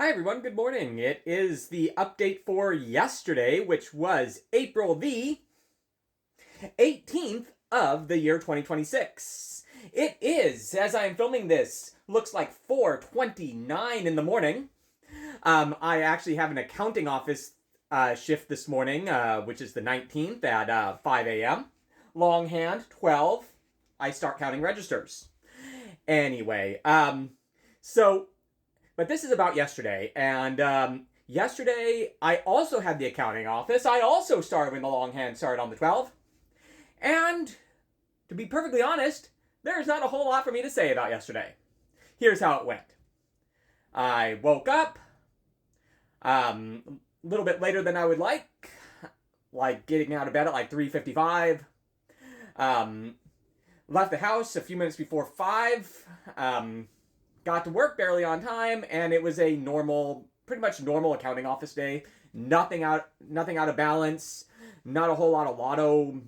Hi everyone, good morning. It is the update for yesterday, which was April the 18th of the year 2026. It is, as I am filming this, looks like 4:29 in the morning. I actually have an accounting office shift this morning, which is the 19th at 5 a.m. Longhand, 12. I start counting registers. Anyway, so but this is about yesterday, and yesterday I also had the accounting office. I also started when the longhand started on the 12th. And to be perfectly honest, there's not a whole lot for me to say about yesterday. Here's how it went. I woke up a little bit later than I would like getting out of bed at like 3:55. Left the house a few minutes before 5. Got to work barely on time, and it was a pretty much normal accounting office day. Nothing out of balance. Not a whole lot of lotto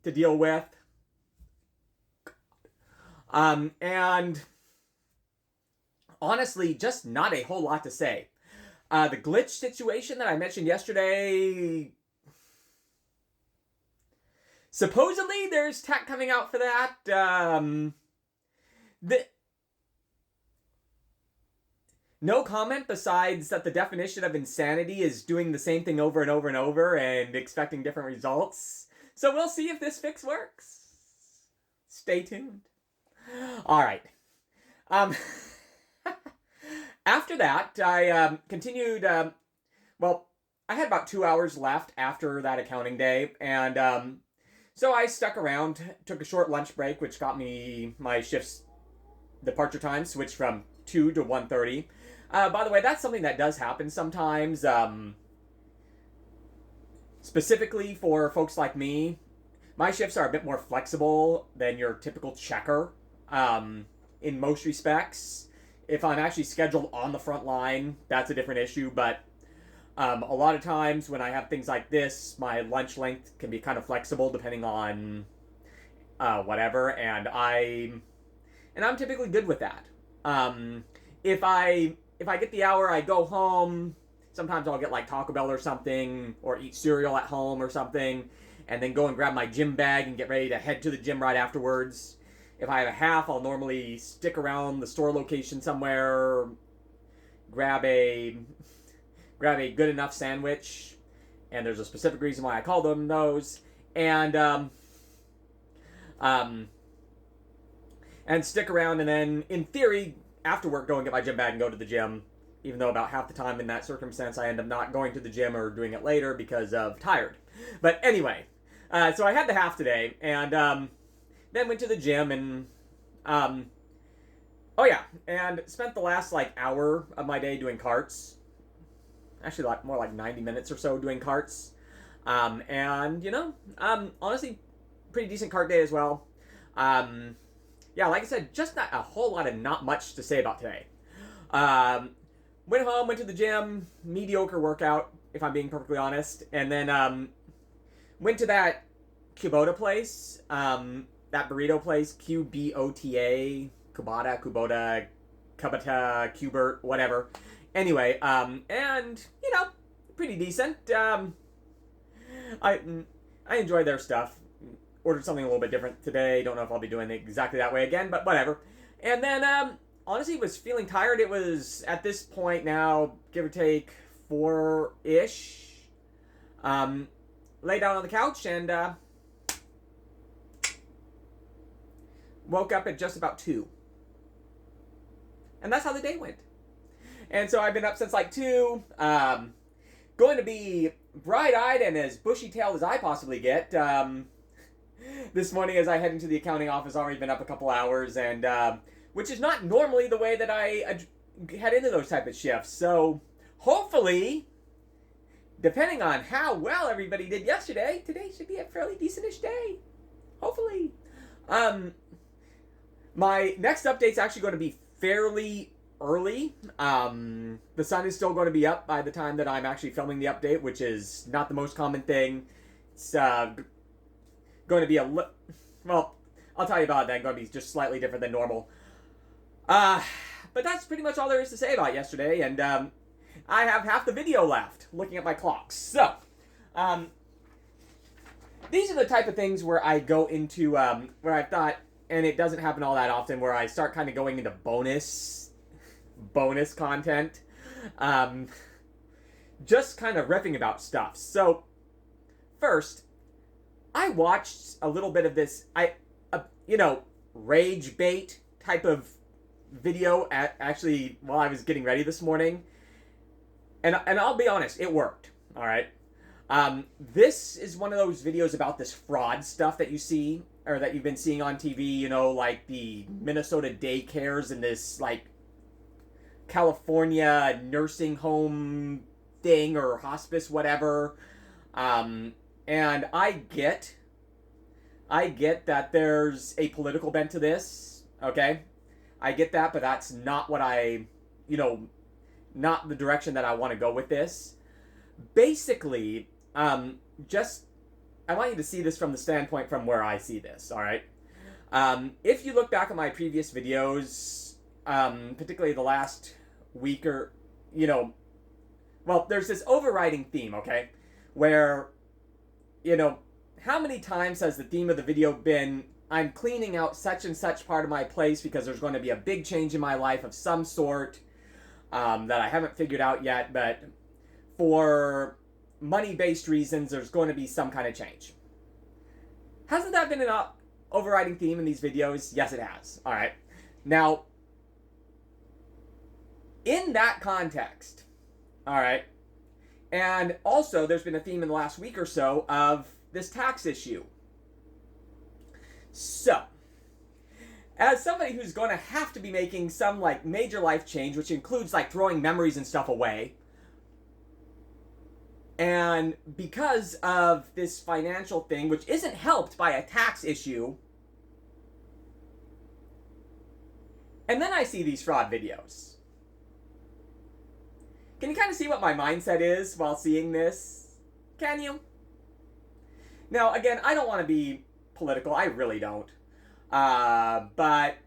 to deal with. And honestly, just not a whole lot to say. The glitch situation that I mentioned yesterday. Supposedly, there's tech coming out for that. No comment besides that the definition of insanity is doing the same thing over and over and over and expecting different results. So we'll see if this fix works. Stay tuned. All right. After that, I continued. Well, I had about 2 hours left after that accounting day, and so I stuck around, took a short lunch break, which got me my shift's departure time switched from 2 to 1:30. By the way, that's something that does happen sometimes. Specifically for folks like me, my shifts are a bit more flexible than your typical checker in most respects. If I'm actually scheduled on the front line, that's a different issue, but a lot of times when I have things like this, my lunch length can be kind of flexible depending on whatever, and I'm typically good with that. If I get the hour, I go home. Sometimes I'll get like Taco Bell or something, or eat cereal at home or something, and then go and grab my gym bag and get ready to head to the gym right afterwards. If I have a half, I'll normally stick around the store location somewhere, grab a good enough sandwich, and there's a specific reason why I call them those, and stick around, and then in theory after work go and get my gym bag and go to the gym, even though about half the time in that circumstance I end up not going to the gym or doing it later because of tired. But anyway, so I had the half today, and then went to the gym and and spent the last like hour of my day doing carts. Actually, like more like 90 minutes or so doing carts. And honestly, pretty decent cart day as well. Yeah, like I said, just not a whole lot of not much to say about today. Went home, went to the gym, mediocre workout, if I'm being perfectly honest, and then went to that Kubota place, that burrito place, Qbota, Kubota, Kubert, whatever. Anyway, and pretty decent. I enjoy their stuff. Ordered something a little bit different today. Don't know if I'll be doing it exactly that way again, but whatever. And then, honestly, was feeling tired. It was, at this point now, give or take 4-ish. Lay down on the couch and woke up at just about 2. And that's how the day went. And so I've been up since like 2. Going to be bright-eyed and as bushy-tailed as I possibly get. This morning as I head into the accounting office, already been up a couple hours, and which is not normally the way that I head into those type of shifts. So hopefully, depending on how well everybody did yesterday, today should be a fairly decent-ish day. Hopefully. My next update's actually going to be fairly early. The sun is still going to be up by the time that I'm actually filming the update, which is not the most common thing. It's going to be well, I'll tell you about it then. Going to be just slightly different than normal. But that's pretty much all there is to say about yesterday. And I have half the video left, looking at my clock. So, these are the type of things where I go into, where I thought, and it doesn't happen all that often, where I start kind of going into bonus content. Just kind of riffing about stuff. So, first, I watched a little bit of this, rage bait type of video actually while I was getting ready this morning. And I'll be honest, it worked. All right. This is one of those videos about this fraud stuff that you see, or that you've been seeing on TV, like the Minnesota daycares and this, like, California nursing home thing or hospice, whatever. And I get that there's a political bent to this, okay? I get that, but that's not what not the direction that I want to go with this. Basically, I want you to see this from the standpoint from where I see this, all right? If you look back at my previous videos, particularly the last week or, there's this overriding theme, okay? Where, how many times has the theme of the video been, I'm cleaning out such and such part of my place because there's going to be a big change in my life of some sort that I haven't figured out yet, but for money-based reasons, there's going to be some kind of change. Hasn't that been an overriding theme in these videos? Yes, it has. All right. Now, in that context, all right, and also there's been a theme in the last week or so of this tax issue. So, as somebody who's going to have to be making some, like, major life change, which includes, like, throwing memories and stuff away, and because of this financial thing, which isn't helped by a tax issue, and then I see these fraud videos. Can you kind of see what my mindset is while seeing this? Can you? Now, again, I don't want to be political. I really don't. But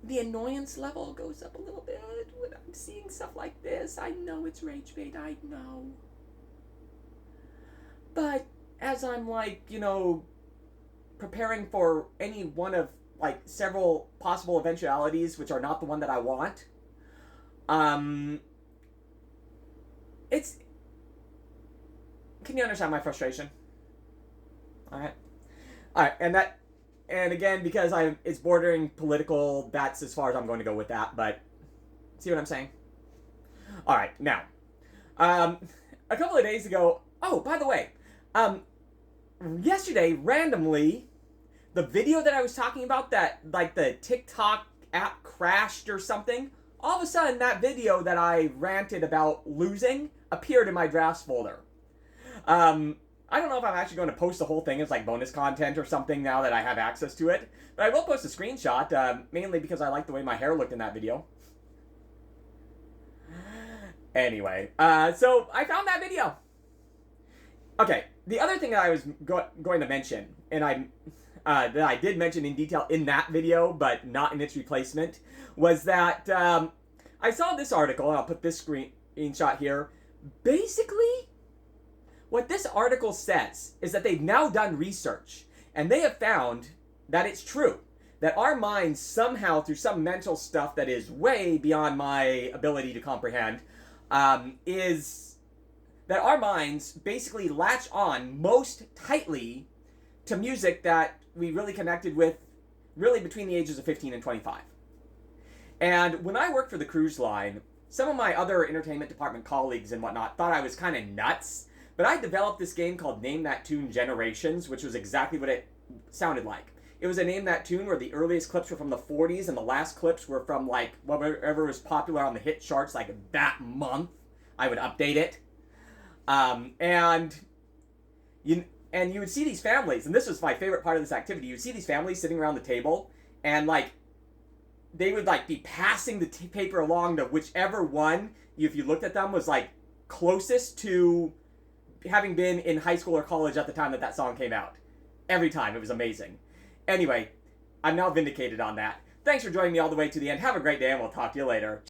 the annoyance level goes up a little bit when I'm seeing stuff like this. I know it's rage bait. I know. But as I'm, like, preparing for any one of, like, several possible eventualities, which are not the one that I want, can you understand my frustration? Alright, and again, because it's bordering political, that's as far as I'm going to go with that, but, see what I'm saying? Alright, now, a couple of days ago, oh, by the way, yesterday, randomly, the video that I was talking about, that, like, the TikTok app crashed or something, all of a sudden, that video that I ranted about losing appeared in my drafts folder. I don't know if I'm actually going to post the whole thing as, like, bonus content or something now that I have access to it, but I will post a screenshot, mainly because I like the way my hair looked in that video. Anyway, so I found that video. Okay, the other thing that I was going to mention, and that I did mention in detail in that video, but not in its replacement, was that I saw this article, and I'll put this screenshot here. Basically, what this article says is that they've now done research, and they have found that it's true, that our minds somehow, through some mental stuff that is way beyond my ability to comprehend, is that our minds basically latch on most tightly to music that we really connected with really between the ages of 15 and 25. And when I worked for the cruise line, some of my other entertainment department colleagues and whatnot thought I was kind of nuts, but I developed this game called Name That Tune Generations, which was exactly what it sounded like. It was a Name That Tune where the earliest clips were from the 40s and the last clips were from, like, whatever was popular on the hit charts, like, that month. I would update it. And you would see these families, and this was my favorite part of this activity, you would see these families sitting around the table, and, like, they would, like, be passing the paper along to whichever one, if you looked at them, was, like, closest to having been in high school or college at the time that song came out. Every time. It was amazing. Anyway, I'm now vindicated on that. Thanks for joining me all the way to the end. Have a great day, and we'll talk to you later.